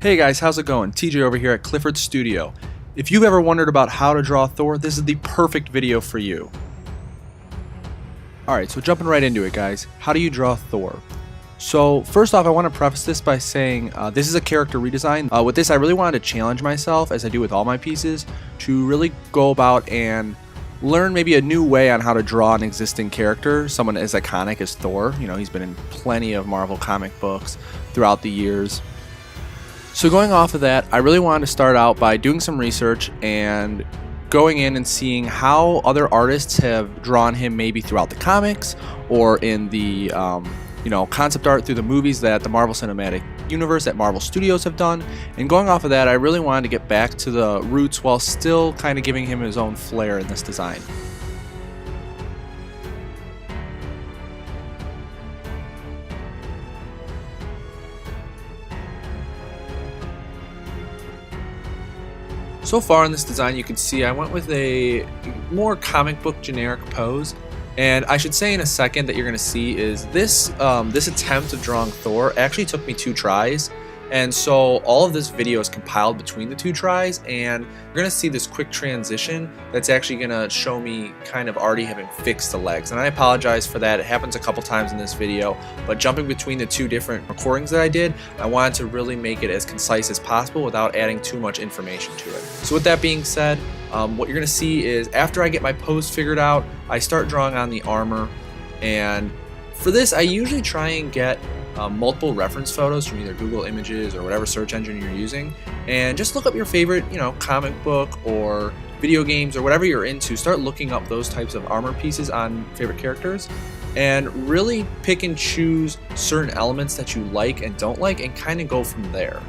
Hey guys, how's it going? TJ over here at Clifford Studio. If you've ever wondered about how to draw Thor, this is the perfect video for you. Alright, so jumping right into it guys, how do you draw Thor? So first off, I want to preface this by saying this is a character redesign. With this, I really wanted to challenge myself, as I do with all my pieces, to really go about and learn maybe a new way on how to draw an existing character, someone as iconic as Thor. You know, he's been in plenty of Marvel comic books throughout the years. So going off of that, I really wanted to start out by doing some research and going in and seeing how other artists have drawn him maybe throughout the comics or in the concept art through the movies that the Marvel Cinematic Universe at Marvel Studios have done. And going off of that, I really wanted to get back to the roots while still kind of giving him his own flair in this design. So far in this design, you can see I went with a more comic book generic pose, and I should say in a second that you're going to see is this attempt of drawing Thor actually took me 2 tries, and so all of this video is compiled between the 2 tries, and you're going to see this quick transition that's actually going to show me kind of already having fixed the legs, and I apologize for that. It happens a couple times in this video, but jumping between the 2 different recordings that I did, I wanted to really make it as concise as possible without adding too much information to it. So with that being said, what you're going to see is after I get my pose figured out, I start drawing on the armor, and for this I usually try and get multiple reference photos from either Google Images or whatever search engine you're using, and just look up your favorite, comic book or video games or whatever you're into. Start looking up those types of armor pieces on favorite characters and really pick and choose certain elements that you like and don't like and kind of go from there.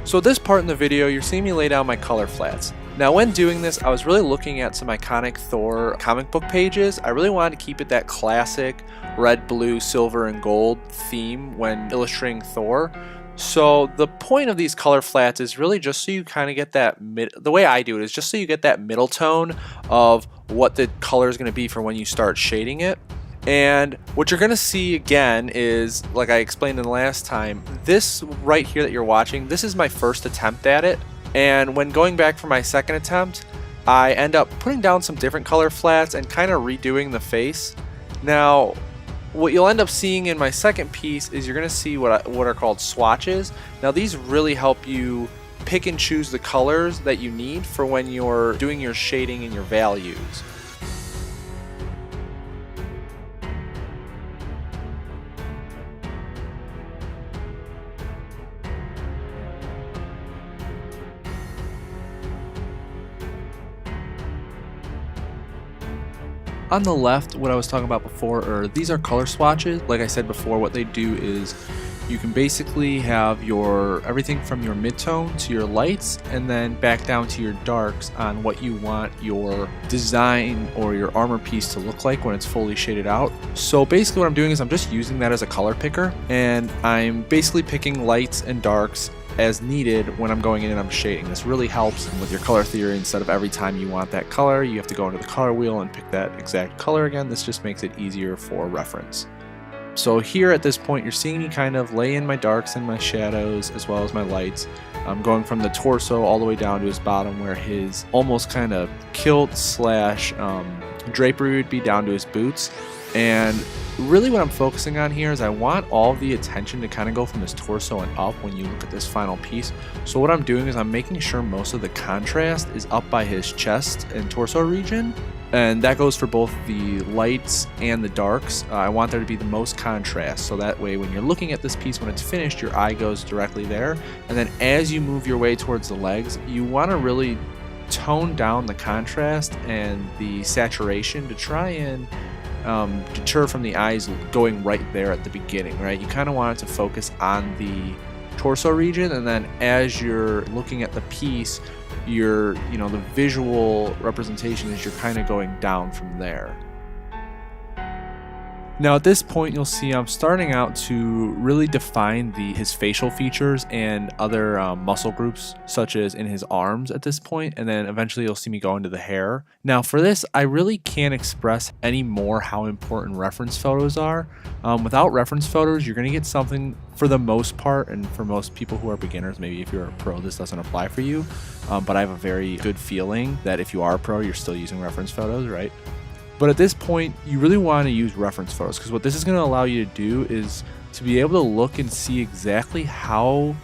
So this part in the video, you're seeing me lay down my color flats. Now when doing this, I was really looking at some iconic Thor comic book pages. I really wanted to keep it that classic red, blue, silver, and gold theme when illustrating Thor. So the point of these color flats is really just so you kind of get that the way I do it is just so you get that middle tone of what the color is going to be for when you start shading it. And what you're going to see again is, like I explained in the last time, this right here that you're watching, this is my first attempt at it. And when going back for my second attempt, I end up putting down some different color flats and kind of redoing the face. Now, what you'll end up seeing in my second piece is you're going to see what are called swatches. Now, these really help you pick and choose the colors that you need for when you're doing your shading and your values. On the left, what I was talking about before, these are color swatches. Like I said before, what they do is you can basically have everything from your midtone to your lights and then back down to your darks on what you want your design or your armor piece to look like when it's fully shaded out. So basically what I'm doing is I'm just using that as a color picker, and I'm basically picking lights and darks as needed when I'm going in and I'm shading. This really helps with your color theory. Instead of every time you want that color, you have to go into the color wheel and pick that exact color again. This just makes it easier for reference. So here at this point, you're seeing me kind of lay in my darks and my shadows as well as my lights. I'm going from the torso all the way down to his bottom, where his almost kind of kilt slash drapery would be down to his boots. And really what I'm focusing on here is I want all the attention to kind of go from his torso and up when you look at this final piece. So what I'm doing is I'm making sure most of the contrast is up by his chest and torso region, and that goes for both the lights and the darks. I want there to be the most contrast, so that way when you're looking at this piece when it's finished, your eye goes directly there. And then as you move your way towards the legs, you want to really tone down the contrast and the saturation to try and deter from the eyes going right there at the beginning, right? You kind of want it to focus on the torso region, and then as you're looking at the piece, the visual representation is you're kind of going down from there. Now at this point you'll see I'm starting out to really define his facial features and other muscle groups, such as in his arms at this point, and then eventually you'll see me go into the hair. Now for this, I really can't express any more how important reference photos are. Without reference photos, you're going to get something, for the most part, and for most people who are beginners, maybe if you're a pro this doesn't apply for you, but I have a very good feeling that if you are a pro, you're still using reference photos, right? But at this point, you really want to use reference photos, because what this is going to allow you to do is to be able to look and see exactly how,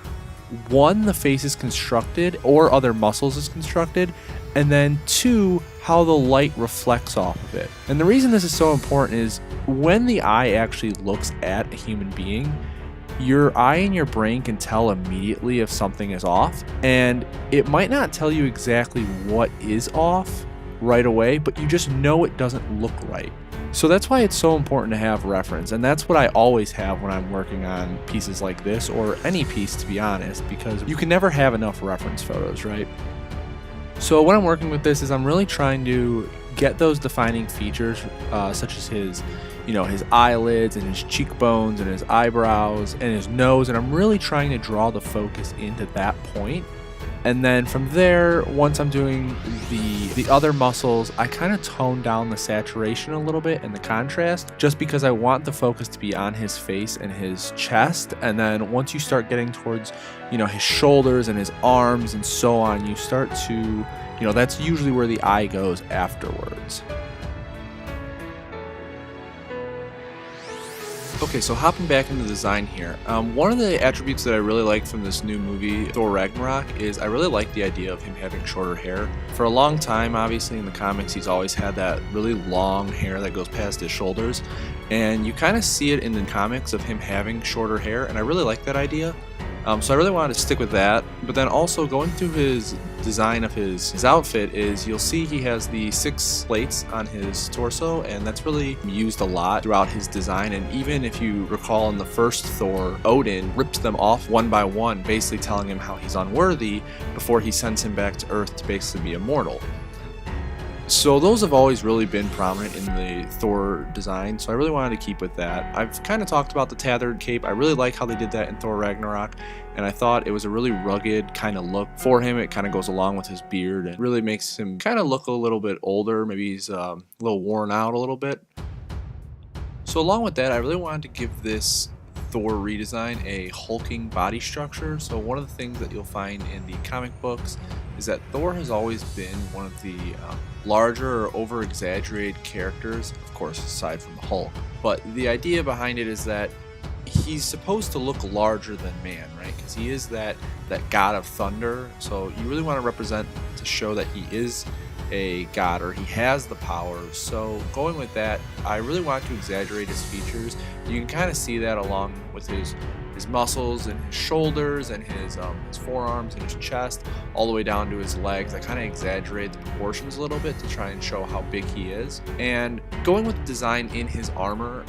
one, the face is constructed or other muscles is constructed, and then two, how the light reflects off of it. And the reason this is so important is when the eye actually looks at a human being, your eye and your brain can tell immediately if something is off, and it might not tell you exactly what is off right away, but you just know it doesn't look right. So that's why it's so important to have reference, and that's what I always have when I'm working on pieces like this, or any piece to be honest, because you can never have enough reference photos, right? So when I'm working with this is I'm really trying to get those defining features, such as his eyelids and his cheekbones and his eyebrows and his nose, and I'm really trying to draw the focus into that point. And then from there, once I'm doing the other muscles, I kind of tone down the saturation a little bit and the contrast, just because I want the focus to be on his face and his chest. And then once you start getting towards, his shoulders and his arms and so on, you start to, that's usually where the eye goes afterwards. Okay, so hopping back into the design here, one of the attributes that I really like from this new movie, Thor Ragnarok, is I really like the idea of him having shorter hair. For a long time, obviously, in the comics, he's always had that really long hair that goes past his shoulders, and you kind of see it in the comics of him having shorter hair, and I really like that idea. So I really wanted to stick with that, but then also going through his design of his outfit is you'll see he has the 6 plates on his torso, and that's really used a lot throughout his design. And even if you recall in the first Thor, Odin rips them off one by one, basically telling him how he's unworthy before he sends him back to Earth to basically be immortal. So those have always really been prominent in the Thor design, so I really wanted to keep with that. I've kind of talked about the tethered cape. I really like how they did that in Thor Ragnarok, and I thought it was a really rugged kind of look for him. It kind of goes along with his beard and really makes him kind of look a little bit older. Maybe he's a little worn out a little bit. So along with that, I really wanted to give this Thor redesign a hulking body structure. So one of the things that you'll find in the comic books is that Thor has always been one of the larger or over-exaggerated characters, of course aside from the Hulk. But the idea behind it is that he's supposed to look larger than man, right? Because he is that god of thunder. So you really want to represent to show that he is a god, or he has the power. So going with that, I really want to exaggerate his features. You can kind of see that along with his muscles and his shoulders and his forearms and his chest, all the way down to his legs. I kind of exaggerate the proportions a little bit to try and show how big he is. And going with the design in his armor,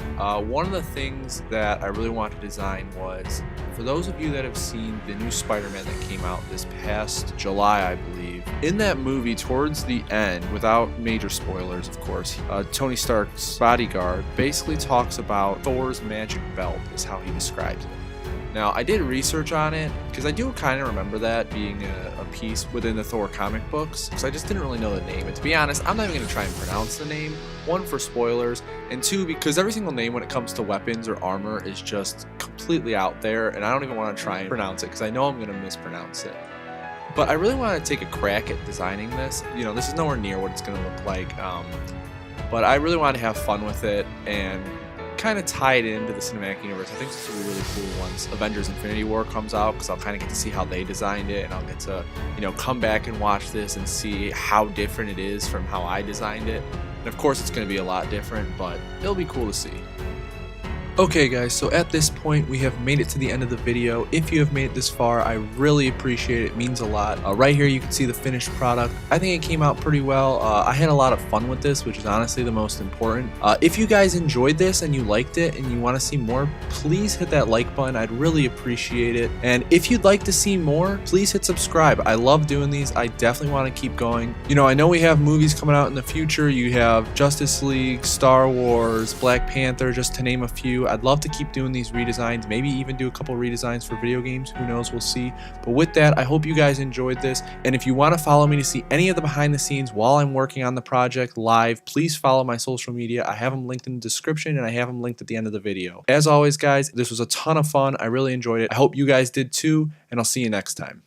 one of the things that I really wanted to design was, for those of you that have seen the new Spider-Man that came out this past July, I believe, in that movie towards the end, without major spoilers of course, Tony Stark's bodyguard basically talks about Thor's magic belt is how he describes it. Now, I did research on it, because I do kind of remember that being a piece within the Thor comic books, because I just didn't really know the name. And to be honest, I'm not even going to try and pronounce the name. One, for spoilers, and two, because every single name when it comes to weapons or armor is just completely out there, and I don't even want to try and pronounce it, because I know I'm going to mispronounce it. But I really want to take a crack at designing this. This is nowhere near what it's going to look like, but I really want to have fun with it and kind of tie it into the cinematic universe. I think this will be really cool once Avengers Infinity War comes out, because I'll kind of get to see how they designed it, and I'll get to come back and watch this and see how different it is from how I designed it. And of course it's going to be a lot different, but it'll be cool to see. Okay guys, so at this point we have made it to the end of the video. If you have made it this far, I really appreciate it. It means a lot. Right here you can see the finished product. I think it came out pretty well. I had a lot of fun with this, which is honestly the most important. If you guys enjoyed this and you liked it and you want to see more, please hit that like button. I'd really appreciate it. And if you'd like to see more, please hit subscribe. I love doing these. I definitely want to keep going. You know, I know we have movies coming out in the future. You have Justice League, Star Wars, Black Panther, just to name a few. I'd love to keep doing these redesigns, maybe even do a couple redesigns for video games. Who knows? We'll see. But with that, I hope you guys enjoyed this. And if you want to follow me to see any of the behind the scenes while I'm working on the project live, please follow my social media. I have them linked in the description and I have them linked at the end of the video. As always, guys, this was a ton of fun. I really enjoyed it. I hope you guys did too, and I'll see you next time.